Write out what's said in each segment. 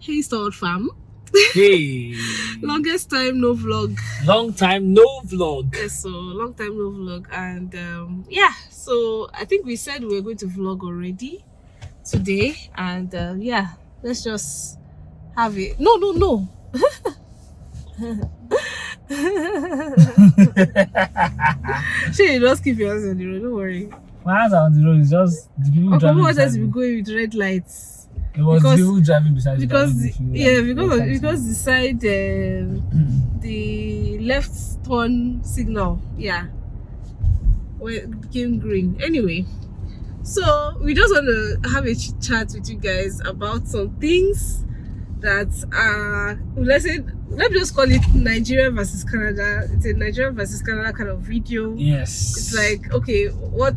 Hey, Stalwart fam. Hey. Longest time no vlog. Long time no vlog. Yes, so long time no vlog, and yeah. So I think we said we were going to vlog already today, and yeah, let's just have it. No. Sure, you just keep your hands on the road. Don't worry. My hands are on the road. It's just the people Uncle driving wanted beside to be me. going with red lights. It was because- the people driving beside because me. because the side the left turn signal it became green. Anyway, so we just want to have a chat with you guys about some things that are, let's just call it Nigeria versus Canada. It's a Nigeria versus Canada kind of video. Yes. It's like, okay, what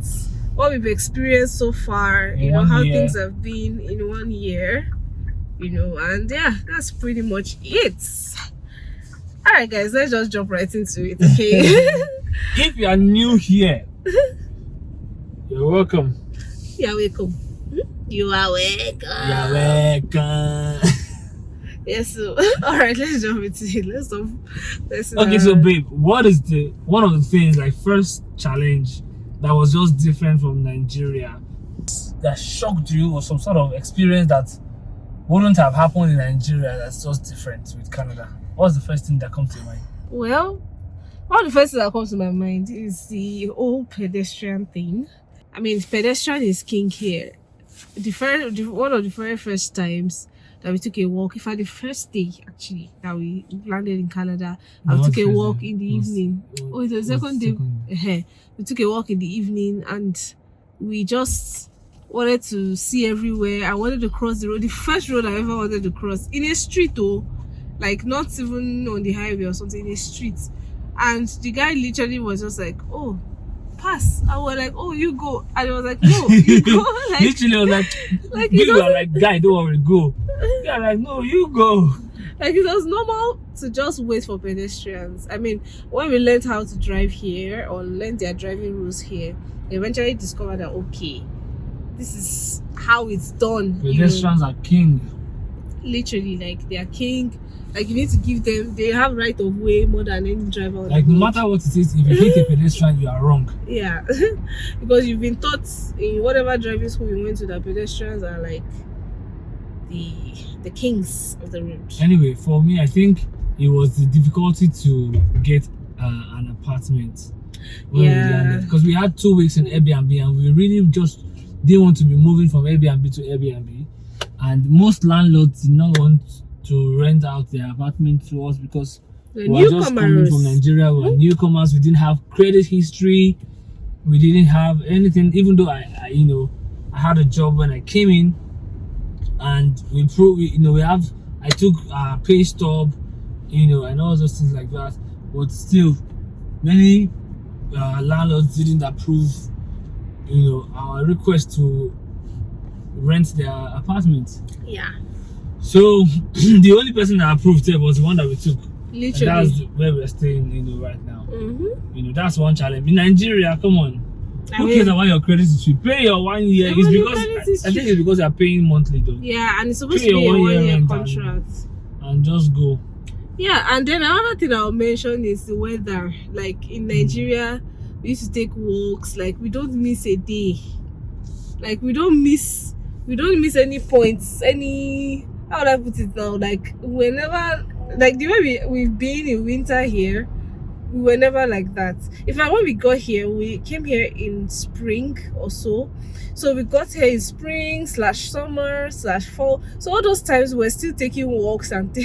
we've experienced so far, In how 1 year. things have been in 1 year, and yeah, that's pretty much it. All right, guys, let's just jump right into it, okay? If you are new here, you're welcome. You're welcome. You are welcome. You're welcome. Yes, so all right, let's jump into it. Let's Okay, so babe, what is one of the things, like, first challenge that was just different from Nigeria that shocked you, or some sort of experience that wouldn't have happened in Nigeria that's just different with Canada? What's the first thing that comes to your mind? Well, one of the first things that comes to my mind is the whole pedestrian thing. I mean, pedestrian is king here. One of the very first times that we took a walk, in fact, the first day actually that we landed in Canada, and we took a walk in the evening. It was the second day. We took a walk in the evening, and we just wanted to see everywhere. I wanted to cross the road, the first road I ever wanted to cross, in a street though, like not even on the highway or something, in a street. And the guy literally was just like, "Oh, pass." I was like, "Oh, you go." And I was like, "No, you go." Like, literally, I was like, you are like, guy, don't worry, go. Yeah, like, no, you go. Like, it was normal to just wait for pedestrians. I mean, when we learned how to drive here, or learned their driving rules here, we eventually discovered that, okay, this is how it's done. Pedestrians are king. Literally, like, they are king. Like, you need to give them, they have right of way more than any driver on Like, the no road. matter what it is, if you hit a pedestrian, you are wrong. Yeah. Because you've been taught in whatever driving school you went to that pedestrians are like the kings of the road. Anyway, for me, I think it was the difficulty to get an apartment when we landed, because we had 2 weeks in Airbnb, and we really just didn't want to be moving from Airbnb to Airbnb, and most landlords did not want to rent out their apartment to us because we were just coming from Nigeria. We were newcomers. We didn't have credit history. We didn't have anything. Even though I had a job when I came in, and we have. I took pay stub, and all those things like that. But still, many landlords didn't approve, our request to rent their apartment. Yeah. So the only person that approved it was the one that we took. Literally. And that's where we're staying, right now. Mm-hmm. That's one challenge. In Nigeria, come on. Who cares about your credit history? Pay your 1 year. It's because I think it's because you're paying monthly though. Yeah, and it's supposed to be a 1 year contract. And just go. Yeah, and then another thing I'll mention is the weather. Like, in Nigeria, we used to take walks. Like, we don't miss a day. Like, we don't miss any points, how would I put it now? Like, whenever, like, the way we've been in winter here, we were never like that. In fact, when we got here, we came here in spring or so. So we got here in spring / summer / fall. So all those times we're still taking walks but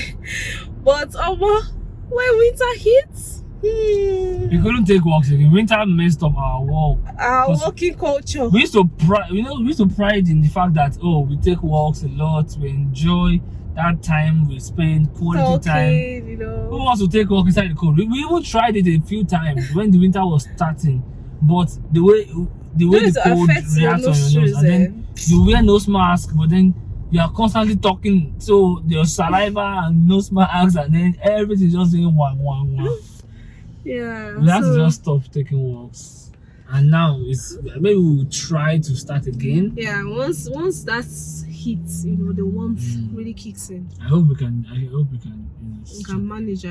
when winter hits, We couldn't take walks again. Winter messed up our walk. Our walking culture. We used to pride in the fact that, we take walks a lot. We enjoy that time we spend, quality time. Who wants to take walk inside the cold? We even tried it a few times when the winter was starting, but the way the cold reacts on your nose, and then you wear nose mask, but then you are constantly talking, so your saliva and nose mask, and then everything just doing one. Yeah. We have to just stop taking walks, and now maybe we'll try to start again. Yeah, once that's hits. The warmth really kicks in. I hope we can. You can manage.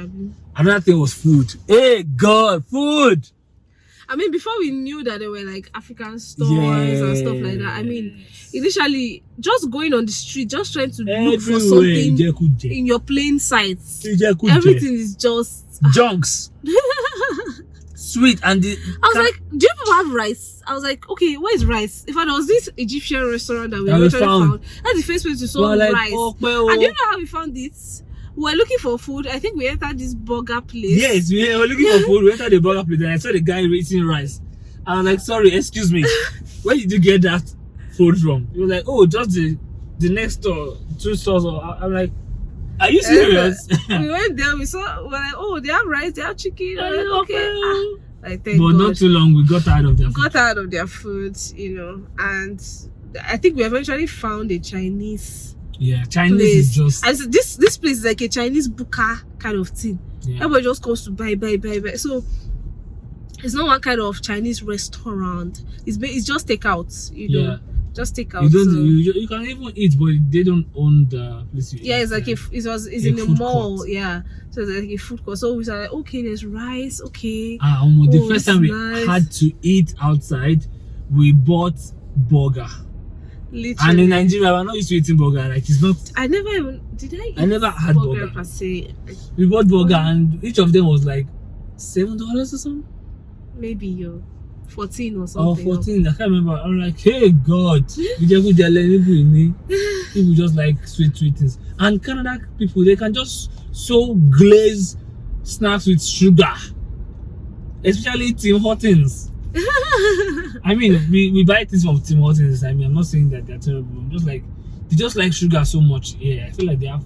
Another thing was food. Hey God, food. I mean, before we knew that there were like African stores and stuff like that. I mean, initially, just going on the street, just trying to look for something in your plain sight. Everything is just junks. Sweet. And I was like, do you people have rice? I was like, okay, where is rice? In fact, there was this Egyptian restaurant that we eventually found. That's the first place we saw rice. And do you know how we found it? We were looking for food. I think we entered this burger place. Yes, we were looking for food. We entered the burger place and I saw the guy eating rice. I was like, sorry, excuse me. Where did you get that food from? He was like, oh, just the next store, 2 stores. I'm like, are you serious? We went there, we're like, oh, they have rice, they have chicken. Like, okay. Like, thank but God. not too long, we got tired of their food. Got out of their food, and I think we eventually found a Chinese. Yeah, Chinese place. is just. And so this place is like a Chinese buka kind of thing. Yeah. Everybody just goes to buy. So it's not one kind of Chinese restaurant. It's just takeout. Yeah. Just takeout. You don't. You can even eat, but they don't own the place. Yeah, it's like it's in a mall. Court. Yeah, so it's like a food court. So we were like, okay, there's rice. Okay. The first time we had to eat outside, we bought burger. Literally. And in Nigeria, we're not used to eating burger. Like, it's not. I never even did. I never had burger per se. We bought burger, and each of them was like $7 or something. Maybe 14 or something. 14. I can't remember. I'm like, hey God, people just like sweet things. And Canada people, they can just so glaze snacks with sugar, especially Tim Hortons. I mean, we buy things from Tim Hortons. I mean, I'm not saying that they're terrible. I'm just like, they just like sugar so much. Yeah, I feel like they have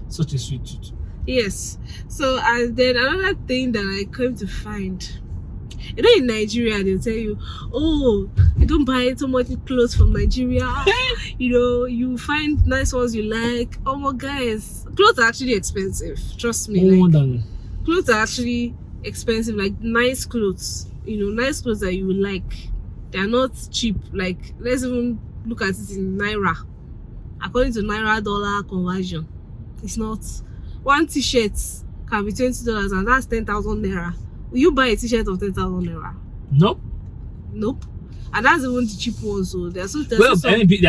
such a sweet tooth. Yes. So, and then another thing that I came to find, in Nigeria, they'll tell you, oh, you don't buy so much clothes from Nigeria. You find nice ones you like. Oh my guys, clothes are actually expensive. Trust me. Clothes are actually expensive. Like nice clothes. Nice clothes that you will like. They are not cheap. Like, let's even look at it in Naira. According to Naira dollar conversion, it's not. One t-shirt can be $20 and that's 10,000 Naira. Will you buy a t-shirt of 10,000 Naira? Nope. And that's even the cheap ones. So there are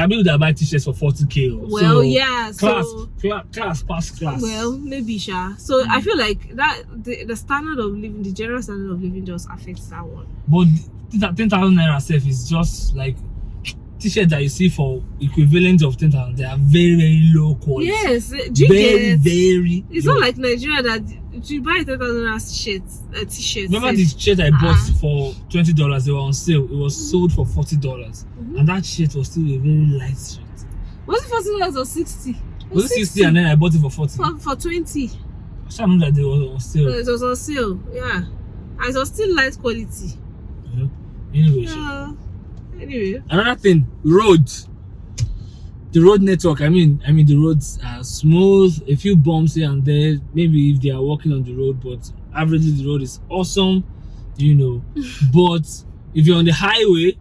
people that buy t-shirts for 40K. Well, yeah. Class past class. Well, maybe sure. So I feel like that the standard of living, the general standard of living, just affects that one. But 10,000 Naira self is just like t-shirts that you see for equivalent of 10,000. They are very, very low quality. Yes, very. It's low. Not like Nigeria that you buy 10,000 Naira t-shirt. Remember the shirt I bought for $20? They were on sale. It was sold for $40, and that shirt was still a very light shirt. Was it $40 or 60? Was it 60 and then I bought it for 40? For 20. I remember that they were on sale. It was on sale, yeah. And it was still light quality. Yeah. Anyway. Another thing, roads. The road network. I mean, the roads are smooth. A few bumps here and there. Maybe if they are walking on the road, but averagely the road is awesome. But if you're on the highway,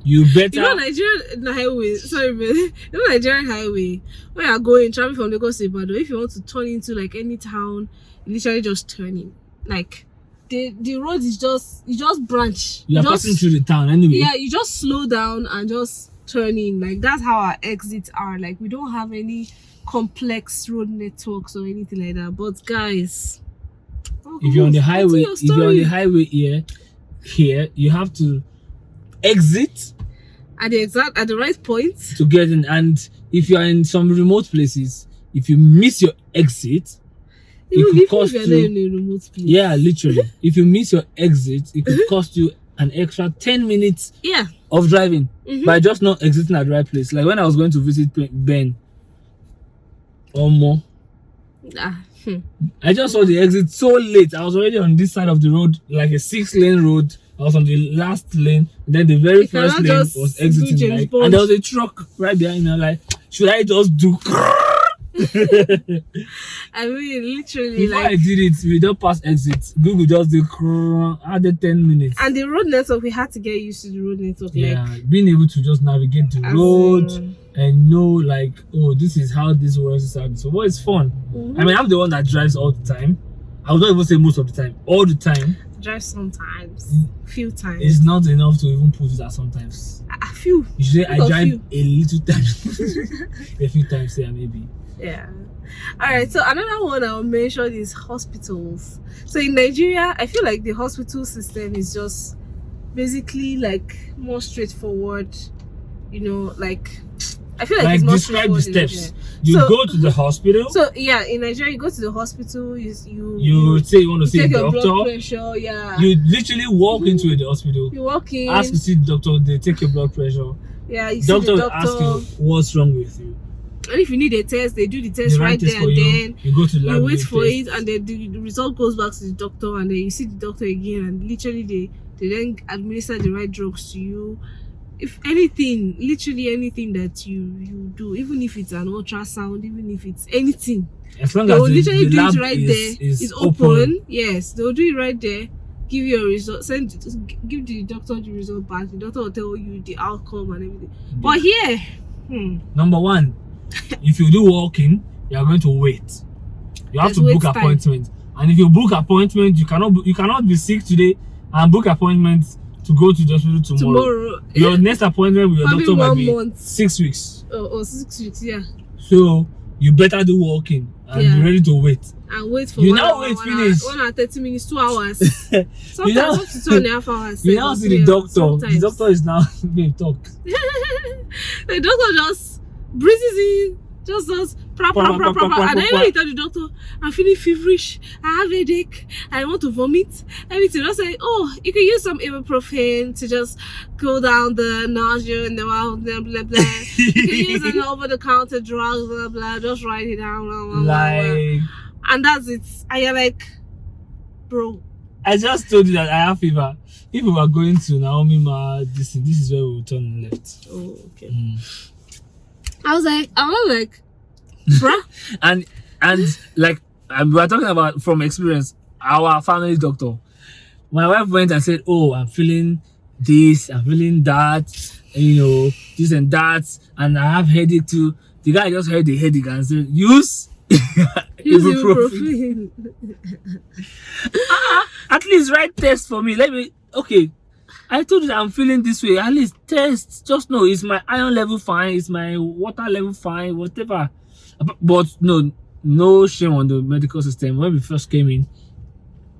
you better. Nigerian highway. Sorry, man. Nigerian highway. Where you are going, traveling from Lagos to Ibadan. If you want to turn into like any town, you literally just turn in. Like. The road is you just branch. You are passing through the town anyway. Yeah, you just slow down and just turn in. Like, that's how our exits are. Like, we don't have any complex road networks or anything like that. But guys, if you're on the highway, here you have to exit at the right point to get in. And if you are in some remote places, if you miss your exit, it could cost you. Yeah, literally. If you miss your exit, it could cost you an extra 10 minutes of driving by just not exiting at the right place. Like when I was going to visit Ben or more, I just saw the exit so late. I was already on this side of the road, like a 6-lane road. I was on the last lane, and then the very first lane was exiting. And there was a truck right behind me. I'm like, should I just do? I mean, literally, Before like, I did it, we don't pass exit. Google just did added 10 minutes. and the road network, we had to get used to the road network. Yeah, Like, being able to just navigate the as road in- and know, like, oh, this is how this works. So, well, it's fun. I mean, I'm the one that drives all the time. I would not even say most of the time. All the time. drive sometimes, few times. It's not enough to even put it at sometimes. A few. You should say I Not drive few. a little time. A few times, yeah, maybe. Yeah. All right. So another one I'll mention is hospitals. So in Nigeria, I feel like the hospital system is just basically like more straightforward. You know, like I feel like it's more describe the straightforward in steps. Nigeria. You So- go to the hospital. So yeah, in Nigeria, you go to the hospital. You say you want to see take a your blood doctor. pressure. Yeah. You literally walk into the hospital. You walk in. Ask to see the doctor. They take your blood pressure. Yeah. You see Doctor the will doctor. ask you what's wrong with you. And if you need a test, they do the test They right write test there for and you. then. You go to the lab. You wait do for test. it, and then the result goes back to the doctor, and then you see the doctor again, and literally they then administer the right drugs to you. If anything, literally anything that you do, even if it's an ultrasound, even if it's anything, As long they as will the literally do lab it right there. is It's open. Yes, they'll do it right there. Give you a result. Give the doctor the result back. The doctor will tell you the outcome and everything. But here, Number one, if you do walk-in, you are going to wait. You have There's to wait book time. appointment, and if you book appointment, you cannot be sick today and book appointment to go to the hospital tomorrow. Your next appointment with your Probably doctor might 1 be month. 6 weeks. or 6 weeks, yeah. So you better do walk-in and Yeah. be ready to wait. And wait for You 1 now hour, wait 1 finish. hour, 1 hour 30 minutes, 2 hours. You Sometimes now- up to 2.5 hours. You sef, now or see 3 the hours, doctor. The sometimes. doctor is now babe talk. The doctor just breathes in, just does and then when you tell the doctor, I'm feeling feverish, I have a headache, I want to vomit, everything. I say, oh, you can use some ibuprofen to just cool down the nausea and the blah blah blah blah. You can use an over-the-counter drug, blah blah. Just write it down, blah, blah, blah, blah. Like And that's it. And you're like, bro. I just told you that I have fever. If we were going to Naomi Ma, this is where we will turn left. Oh, okay. I was like, bruh. and like we're talking about from experience, our family doctor. My wife went and said, oh, I'm feeling this, I'm feeling that, and, you know, this and that, and I have headache too. The guy just heard the headache and said, use Use ibuprofen. ibuprofen. At least write test for me. Okay, I told you that I'm feeling this way. At least test. Just know, is my iron level fine? Is my water level fine? Whatever. But no shame on the medical system. When we first came in,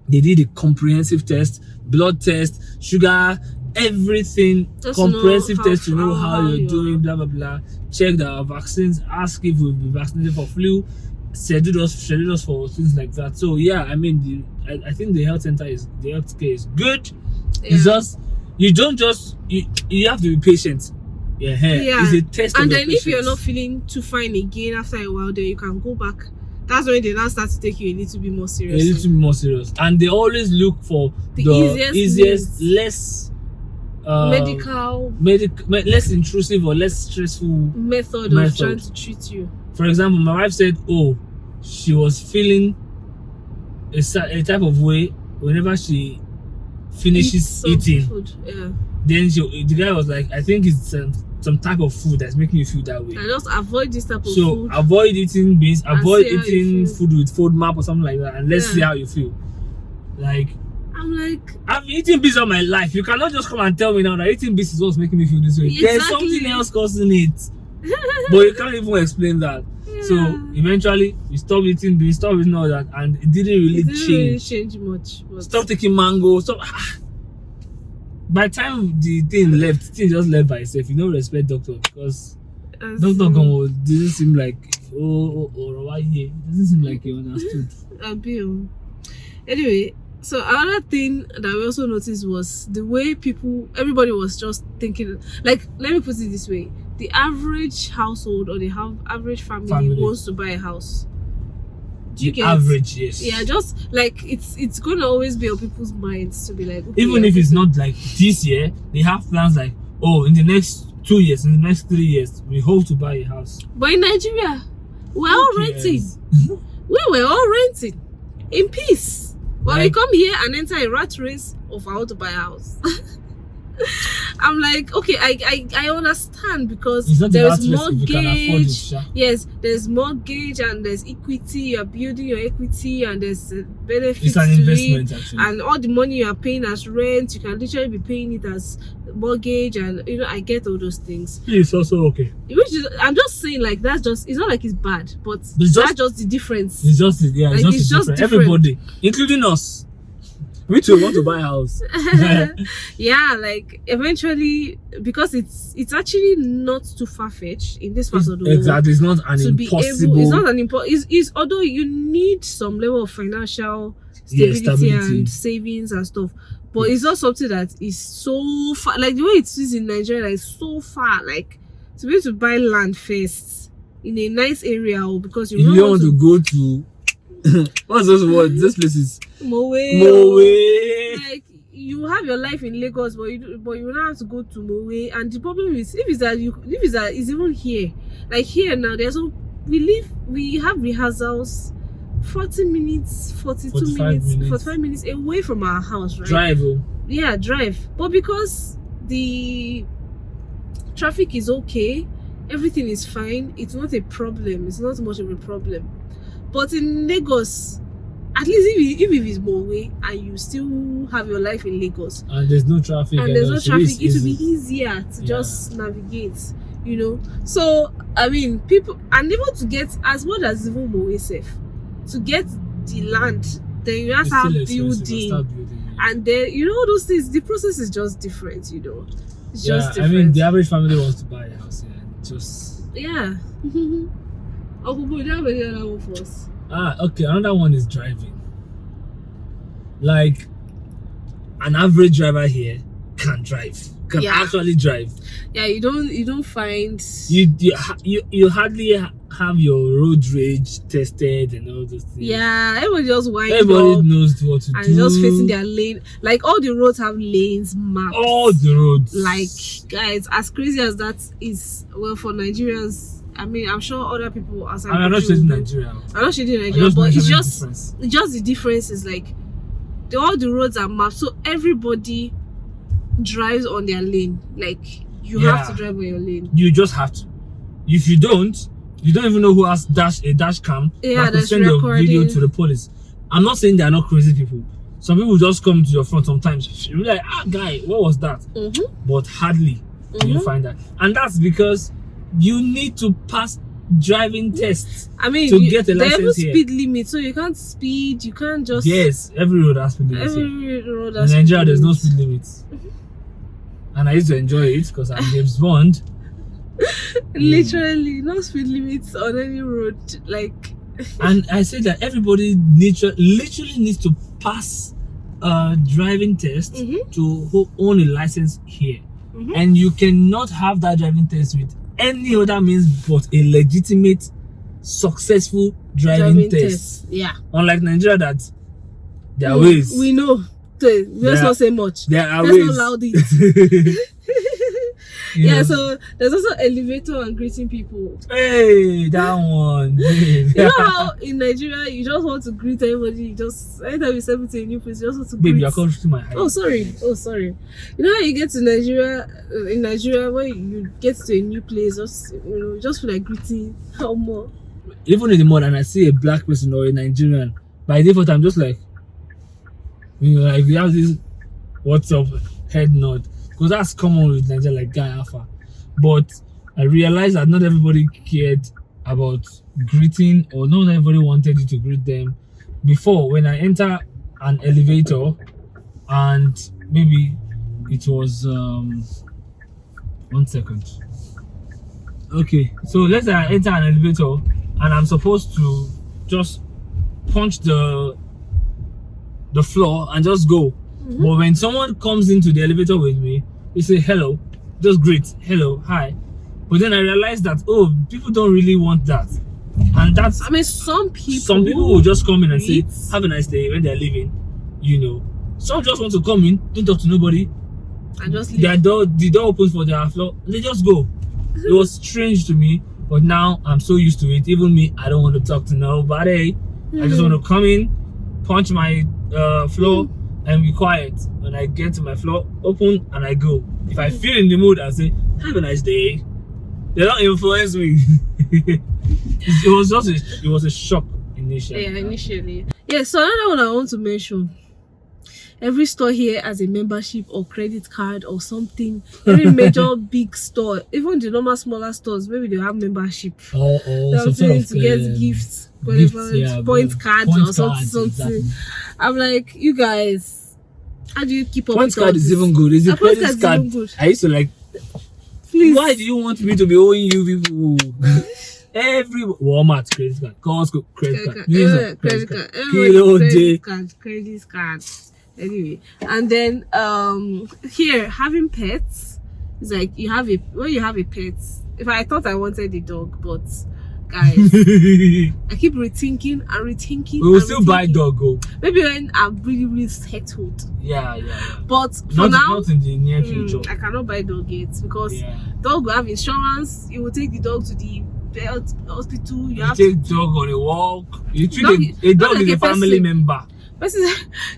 they did a comprehensive test, blood test, sugar, everything. Just to know Comprehensive how- test to know how how you're you doing, blah blah blah. Check the vaccines, ask if we'll be vaccinated for flu, schedule us for things like that. So yeah, I mean, I think the healthcare is good. It's just you have to be patient. Yeah. It's a test. And of then your if you're patience. not feeling too fine again after a while, then you can go back. That's when they now start to take you a little bit more a seriously. little bit more serious, and they always look for The the easiest less medical less intrusive or less stressful method of method. trying to treat you. For example, my wife said, oh, she was feeling a type of way whenever she finishes Some eating. food. Yeah. Then the guy was like, I think it's some type of food that's making you feel that way. And just avoid this type of So food. avoid eating beans, And avoid see how you eating feel. food with food map or something like that, and let's Yeah. see how you feel. Like, I'm like, I've eaten beans all my life. You cannot just come and tell me now that eating beans is what's making me feel this way. There's Exactly. something else causing it, but you can't even explain that. So eventually, you stop eating beans, stop eating all that, and it didn't really it didn't change. really change much. But Stop taking mango. Stop. By the time the thing just left by itself. You don't respect doctor because as doctor in, doesn't seem like it doesn't seem like he understood. a bill. Anyway, so another thing that we also noticed was the way everybody was just thinking. Like, let me put it this way: the average household or the average family wants to buy a house. Do you The get average, yes. Yeah, just like it's gonna always be on people's minds to be like, okay, Even if it's not like this year, they have plans like, oh, in the next 2 years, in the next 3 years, we hope to buy a house. But in Nigeria, we're all renting. Yes. We were all renting in peace. But we Like- come here and enter a rat race of how to buy a house. I'm like, okay, I understand because It's not there a is rat race if you can afford it, mortgage. sha. Yes, there's mortgage and there's equity. You're building your equity and there's benefits It's an to investment it. actually. And all the money you are paying as rent, you can literally be paying it as mortgage. And I get all those things. It's also okay. Which is, I'm just saying, like, that's just, it's not like it's bad, but It's that's just the difference. It's just yeah, Like, it's it's just just different. different. Everybody, including us. We too want to buy a house. Yeah, like eventually, because it's actually not too far-fetched in this part of the world. Exactly, it's not an To be impossible. able, it's not an impossible. It's although you need some level of financial stability and savings and stuff, but it's not something that is so far. Like the way it is in Nigeria, like so far. Like to be able to buy land first in a nice area, or because you If you don't want to go to what's those words? This place is Mowe. Like you have your life in Lagos, but you don't have to go to Mowe. And the problem is, if it's even here, like here now, we have rehearsals 40 minutes, 42 minutes, 45 minutes away from our house, right? Drive. Yeah, drive. But because the traffic is okay, everything is fine, it's not a problem. It's not much of a problem. But in Lagos, at least if it is Mowe and you still have your life in Lagos and there's no traffic, and there's no traffic, it will be easy. easier to just navigate, So I mean, people, and even to get as well as even Mowe safe, to get the land, then you have to have building, and then all those things. The process is just different, It's just different. I mean, the average family wants to buy a house, yeah. Uncle Bo, do you have any other one for us? Okay, another one is driving. Like an average driver here can actually drive. Yeah, you don't find you hardly have your road rage tested and all those things. Yeah, everybody just winds Everybody up knows what to and do. just facing their lane. Like all the roads have lanes mapped. All the roads. Like, guys, as crazy as that is, well, for Nigerians, I mean, I'm sure other people outside. I'm not shading Nigeria. I'm not shading Nigeria, but it's just the difference is like all the roads are mapped, so everybody drives on their lane. Like you have to drive on your lane. You just have to. If you don't even know who has a dash cam that could send your video to the police. I'm not saying they are not crazy people. Some people just come to your front sometimes. You're like, guy, what was that? But hardly you find that, and that's because you need to pass driving tests. I mean, to get a license here. Speed limit, so you can't speed. You can't just. Yes, every road has speed limit. Every road has. In Nigeria, there's no speed limits, and I used to enjoy it because I'm James Bond. Literally, no speed limits on any road. Like. And I say that everybody literally needs to pass a driving test to own a license here, and you cannot have that driving test with any other means but a legitimate, successful driving test. Yeah. Unlike Nigeria, that there are ways. We know. Let's not say much. There are Let's ways. not loud it. Yeah, so there's also elevator and greeting people. Hey, that one. You know how in Nigeria you just want to greet everybody. Anytime you step into a new place, you just want to greet. Baby, you're coming to my height. Oh sorry. You know how you get to Nigeria? In Nigeria, when you get to a new place, just feel like greeting. How more? Even in the morning, and I see a black person or a Nigerian, by default, I'm just like, like we have this "what's up" head nod. Because that's common with Nigeria, like guy alpha. But I realized that not everybody cared about greeting, or not everybody wanted you to greet them. Before, when I enter an elevator, and maybe it was 1 second. Okay, so let's say I enter an elevator and I'm supposed to just punch the floor and just go. But when someone comes into the elevator with me, they say hello, just greet, hello, hi. But then I realized that people don't really want that, and that's. I mean, some people will just come in and say have a nice day when they're leaving. Some just want to come in, don't talk to nobody, and just leave. The door opens for their floor, they just go. It was strange to me, but now I'm so used to it. Even me, I don't want to talk to nobody. I just want to come in, punch my floor, and be quiet. When I get to my floor, open and I go. If I feel in the mood, I say, "Have a nice day." They don't influence me. It was a shock initially. Yeah, initially. Yeah, so another one I want to mention. Every store here has a membership or credit card or something. Every major big store, even the normal smaller stores, maybe they have membership. Something to get gifts, whatever, point cards or something. Exactly. I'm like, you guys, how do you keep up? Point card is even good. Is it credit card? I used to like. Please. Why do you want me to be owing you people? Every Walmart credit card, Costco credit card, credit card, credit card. Anyway, and then here having pets is like when you have a pet. If I thought I wanted a dog, but guys, I keep rethinking. We will still buy dog. Maybe when I'm really settled. Yeah. But for now, not in the near future. I cannot buy dog yet because dog will have insurance. You will take the dog to the hospital. You have take dog on a walk. You treat a dog is a family member.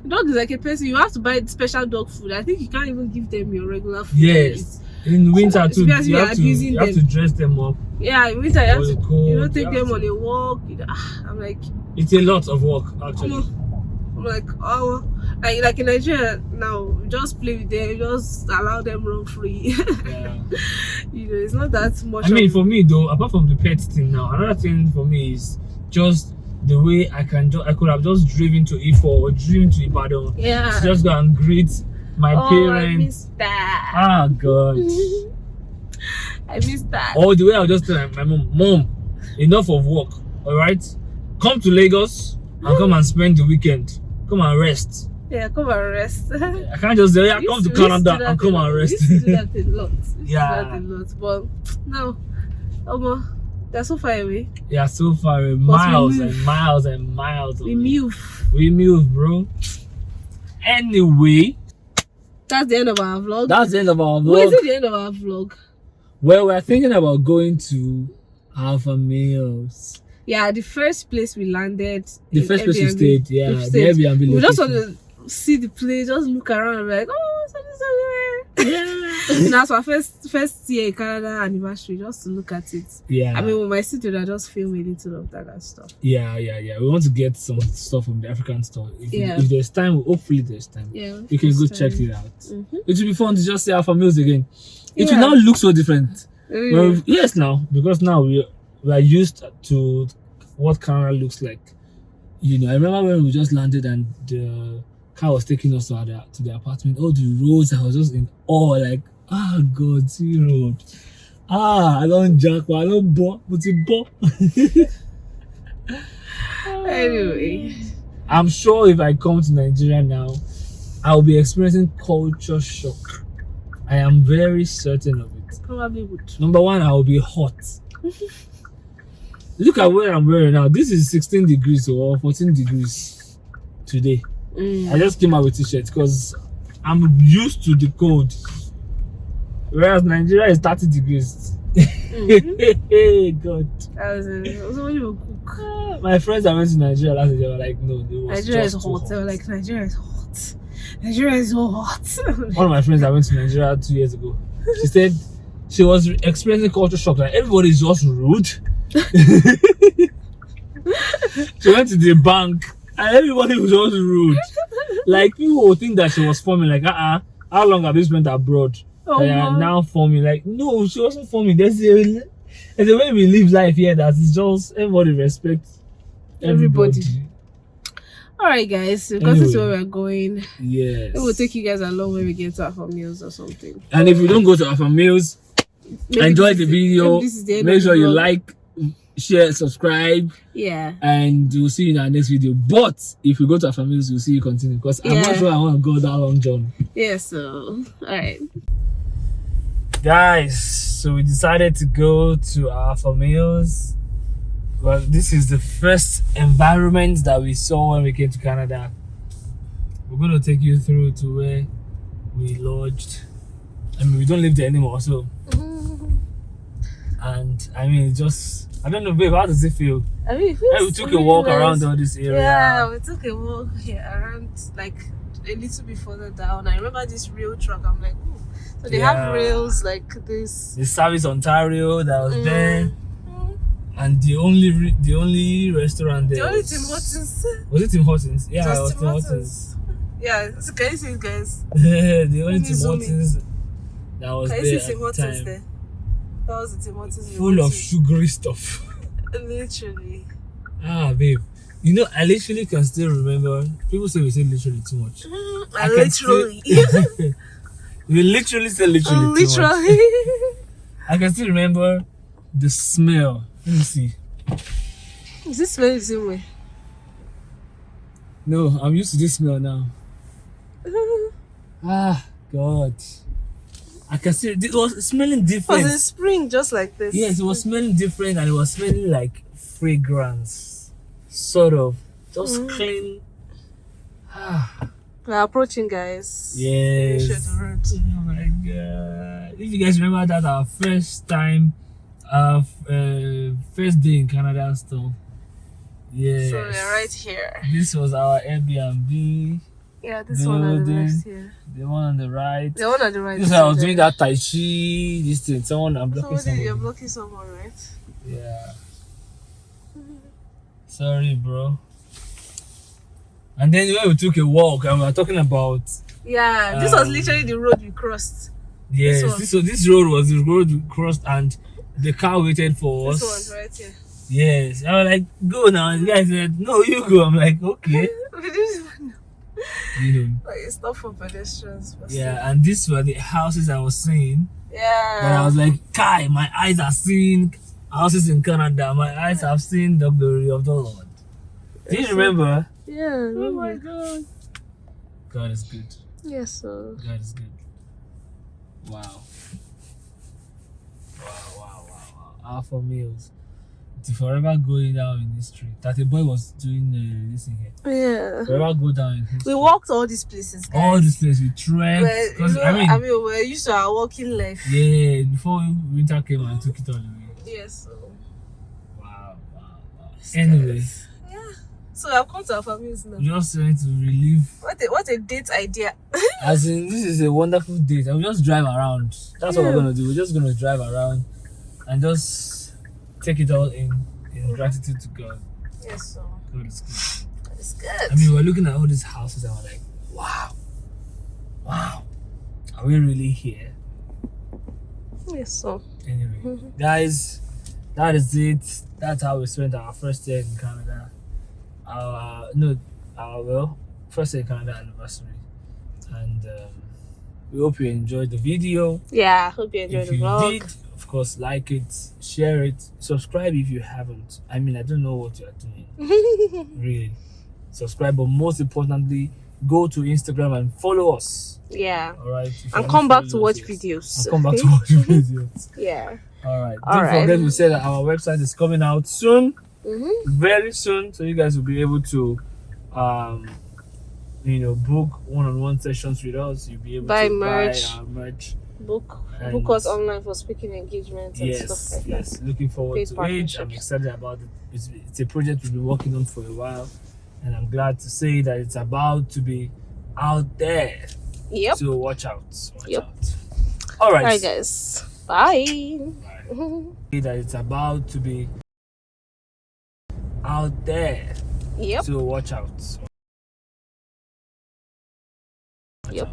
Dog is like a person. You have to buy special dog food. I think you can't even give them your regular food. Yes. In winter too, you have to dress them up. Yeah, in winter you have to take them on a walk. I'm like, it's a lot of work actually. I'm like, like in Nigeria now, just play with them, just allow them run free. Yeah. It's not that much. I mean, for me though, apart from the pet thing now, another thing for me is just the way I could have just driven to E4 or driven to Ibadan. Yeah. To just go and greet my parents. I miss that. Ah, God. I miss that. Or the way I'll just tell my mom, enough of work, alright? Come to Lagos and come and spend the weekend. Come and rest. Yeah, come and rest. I can't just say, come to Canada and come and rest. We used to do that a lot. Yeah. But no. They're so far away. Yeah, so far away. Miles and miles and miles away. We move, bro. Anyway, that's the end of our vlog. Wait, is it the end of our vlog? Well, we're thinking about going to Alpha Meals. Yeah, the first place we landed. The first place we stayed, the Airbnb. We just want to see the place, just look around and be like, something. Yeah. That's our first year in Canada anniversary, just to look at it. Yeah. I mean, with my sister, I just film a little of that and stuff. Yeah. We want to get some stuff from the African store. If there's time, hopefully there's time. Yeah. We can go check it out. Mm-hmm. It will be fun to just see Alpha Meals again. It will now look so different. Well, yes, now because now we are used to what Canada looks like. I remember when we just landed and the car was taking us to the apartment. All the roads, I was just in awe, like, God, see road. I don't jack, I don't bop, but it bop. Anyway, I'm sure if I come to Nigeria now, I'll be experiencing culture shock. I am very certain of it. Probably would. Number one, I will be hot. Look at where I'm wearing now. This is 16 degrees or 14 degrees today. I just came out with t-shirt because I'm used to the cold. Whereas Nigeria is 30 degrees. Hey, God. My friends that went to Nigeria last year, they were like, no, Nigeria is hot. They were like, Nigeria is hot. Nigeria is so hot. One of my friends that went to Nigeria 2 years ago, she said she was experiencing culture shock. Like, everybody is just rude. She went to the bank and everybody was just rude. Like, people would think that she was forming, like, how long have you spent abroad? Now forming, like, no, she wasn't forming. There's a way we live life here that is just everybody respects everybody. Alright, guys, because this is where we're going. Yes. It will take you guys along when we get to Alpha Meals or something. And if you don't go to Alpha Meals, enjoy the video. Make sure you like, share, subscribe. Yeah. And we'll see you in our next video. But if you go to Alpha Meals, we'll see you continue. Because I'm not sure I want to go that long, John. Yeah, so, alright. Guys, so we decided to go to Alpha Meals. Well, this is the first environment that we saw when we came to Canada. We're going to take you through to where we lodged. I mean, we don't live there anymore, so. And I mean, it's just I don't know, babe. How does it feel? I mean, it Hey, we feels took a really walk nice. around all this area. Yeah, we took a walk here around, like a little bit further down. I remember this rail truck. I'm like, ooh. So they have rails like this. The Service Ontario that was there, Mm. and the only restaurant there. The only Tim Hortons. Was it Tim Hortons? Yeah, it was Tim Tim Hortons. Hortons. Yeah, so can you see it, guys? The only me Tim zoom in. Hortons that was Can there you see Tim at the Hortons time. there? That was the Tim Hortons. we Full of wanted. sugary stuff. Literally. Ah, babe. You know, I literally can still remember. People say we say literally too much. I can Literally. still- we literally say literally too much. Literally. I can still remember the smell. Let me see. Is this smelling the same way? No, I'm used to this smell now. Ah, God. I can see it was smelling different. Was it spring just like this? Yes, it was smelling different and it was smelling like fragrance. Sort of. Just clean. Ah. We're approaching, guys. Yes. Finish the road. Oh my God. If you guys remember that our first time, first day in Canada still. Yes. So we're right here. This was our Airbnb. Yeah, this one on the Building. left here. The one on the right. The one on the right. This I was doing that Tai Chi, this thing. Someone, I'm blocking Somebody, you're someone. blocking someone, right? Yeah. Sorry, bro. And then when we took a walk and we were talking about Yeah, this was literally the road we crossed. yes, one. this road was the road we crossed and the car waited for us. This one's right here. Yes. I was like, go now. The guy said, no, you go. I'm like, okay. We didn't even know. You know. Like, it's not for pedestrians. But Yeah, and these were the houses I was seeing. still. And I Yeah. was like, Kai, my eyes are seeing houses in Canada. My eyes have seen the glory of the Lord. Do you remember? Yeah. Oh my God. God is good. Yes, so. God is good. Wow. Wow. Alpha males. To forever going down in history. That a boy was doing this in here. Yeah. Forever go down in history. We walked all these places, guys. All these places we trekked. Because I mean, we're used to our walking life. yeah, before winter came and took it all away. Yes. So. Wow. Anyway, Yeah. So I've come to our families now. we're just trying to relieve. What a date idea. As in, this is a wonderful date. And we just drive around. That's what we're gonna do. We're just gonna drive around and just take it all in gratitude to God. Yes, so. God is good. It's good. I mean, we're looking at all these houses and we're like, wow. Are we really here? Yes, so. Anyway, guys, that is it. That's how we spent our first year in Canada. First year in Canada anniversary. And we hope you enjoyed the video. Yeah, hope you enjoyed If the you vlog. did, of course, like it, share it, subscribe if you haven't. I mean, I don't know what you are doing. Really. Subscribe, but most importantly, go to Instagram and follow us. Yeah. Alright. And come back to watch videos. And come back to watch videos. Yeah. Alright. All Don't right. forget we said that our website is coming out soon. Mm-hmm. Very soon. So you guys will be able to book one-on-one sessions with us. You'll be able Buy to merch. buy our merch. Book And us online for speaking engagements and stuff like Yes. Looking forward Paid to it. partnerships. I'm excited about it. It's a project we've been working on for a while, and I'm glad to say that it's about to be out there. that. Yep. So watch out. Yep. All right. Alright, guys. Bye. That it's about to be out there. Yep. So watch out. Yep.